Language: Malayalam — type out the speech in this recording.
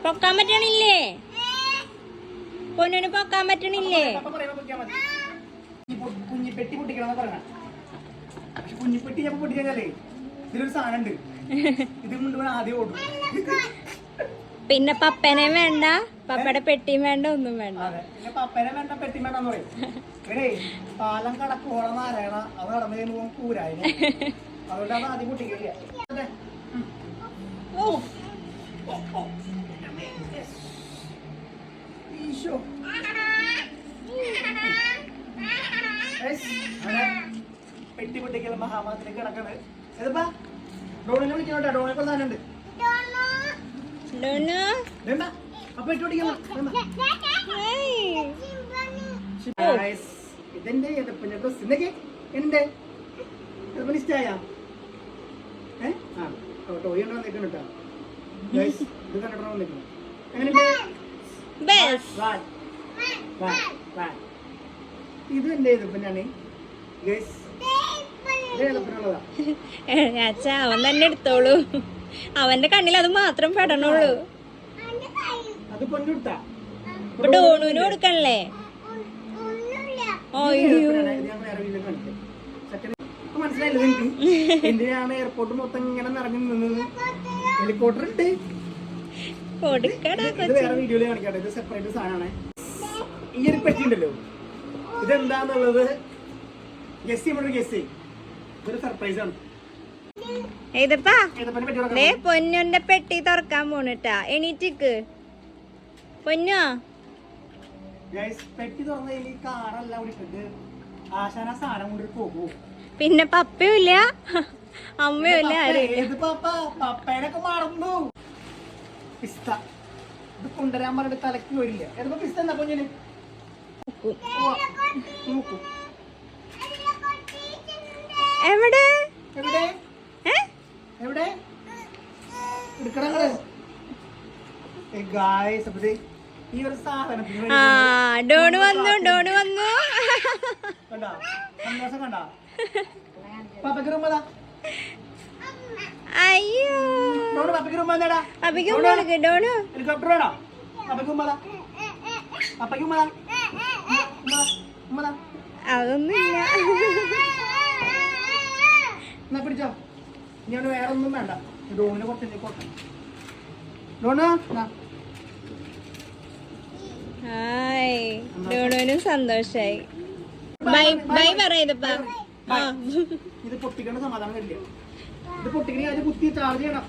പൊക്കാൻ പറ്റണില്ലേ? പൊന്നിന് പൊക്കാൻ പറ്റണില്ലേ? കുഞ്ഞിപ്പെട്ടി പൊട്ടിക്കണം പറഞ്ഞ പക്ഷെ കുഞ്ഞിപ്പെട്ടി ഞാൻ പൊട്ടിക്കാലേ ഇതിലൊരു സാധനം ഉണ്ട്. ഇത് കൊണ്ടുപോയി ആദ്യം ഓടും. പിന്നെ പപ്പനെ വേണ്ട, പപ്പയുടെ പെട്ടിയും വേണ്ട, ഒന്നും വേണ്ട. അതെ, പിന്നെ പപ്പനെ വേണ്ട പെട്ടി വേണ്ടെന്ന് പറയും. ഇവരെ പാലം കടക്കോളം നാരായണ അത് നടന്നു കൂരായി. അതുകൊണ്ട് അത് ആദ്യം പൊട്ടിക്കില്ല. പെട്ടി പൊട്ടിക്കൽ മഹാമാസത്തിലേക്ക് കിടക്കണത്. ഇതിപ്പാ ഡോണിനെ വിളിക്കണോട്ടാ. ഡോണിനെ കൊല്ലാനുണ്ട്. അപ്പൊ ഇട്ട് പൊട്ടിക്കണം. ഇതെന്റെ എതപ്പന്റെ ഡ്രസ്. എന്തൊക്കെ എന്റെ എതപ്പന് ഇഷ്ടായ ടോയ് ഉണ്ടോ വന്നിട്ടുണ്ട് കേട്ടോ. ഇത് കണ്ടിട്ടോ വന്നിട്ടുണ്ട്. ഇത് എന്റെ എതപ്പനാണ്. അവൻ തന്നെ എടുത്തോളൂ. അവന്റെ കണ്ണിൽ അത് മാത്രം പെടണുള്ളൂ. ഇപ്പൊ ഡോണുവിന് കൊടുക്കണല്ലേ? മനസ്സിലായില്ല എനിക്ക് എന്തിനാണ് എയർപോർട്ട് മൊത്തം ഇങ്ങനെ നിറഞ്ഞു നിന്നത്. ഹെലികോപ്റ്റർ ഉണ്ട്. ഇത് വേറെ വീഡിയോയിൽ കാണിക്കട്ടെ. ഇത് സെപ്പറേറ്റ് സാധനമാണ്. ഈ ഒരു പെട്ടി ഉണ്ടല്ലോ, ഇതെന്താന്നുള്ളത് ഗസ് ചെയ്യുമ്പോൾ ഗസ് ചെയ്യും. ഇതൊരു സർപ്രൈസ് ആണ്. ഇതിപ്പാ പൊന്നുന്റെ പെട്ടി തുറക്കാൻ പോണിട്ടാ. എണീറ്റിക്ക് പൊന്നോ. പെട്ടി തുറന്നതിൽ കാറെല്ലാം വിളിച്ചിട്ട് ആശാന സാധനം കൊണ്ട് പോകൂ. പിന്നെ പപ്പയുമില്ല അമ്മയുമില്ല, ആരും. പപ്പേനൊക്കെ മറന്നു. പിസ്ത ഇത് കൊണ്ടുവരാൻ പറഞ്ഞിട്ട് തലക്ക് വരില്ല. ഏതപ്പോ പിസ്ത എന്താ പൊന്നിന് നോക്കൂ. എവിടെ എവിടെ എവിടെ എടുക്കണം. ഈ ഒരു സാധനത്തിന് ഡോണ് വന്നു, ഡോണ് വന്നു. കണ്ടാ സന്തോഷം കണ്ടാ. പപ്പയ്ക്ക് റൂമതാ. അയ്യോ പപ്പയ്ക്ക് റൂമതാ. പപ്പയ്ക്ക് ഡോണ് ഹെലികോപ്റ്റർ വേണോ? പപ്പയ്ക്ക് ഉമ്മതാ. പപ്പയ്ക്ക് ഉമ്മതാ. ഉമ്മതാ. അതൊന്നുമില്ല. എന്നാ പിടിച്ചോ. ഇനി അവിടെ വേറെ ഒന്നും വേണ്ട. ഡോണിനെ കുറച്ച് കൊടുക്കാം. Done hi. ഡോണുവിനും സന്തോഷായി. ബൈ ബൈ പറയതപ്പാ. ഇത് പൊട്ടിക്കേണ്ട സമാധാനം വരില്ല. ഇത് പൊട്ടിക്കണേ അത് കുത്തി ചാർജ് ചെയ്യണം.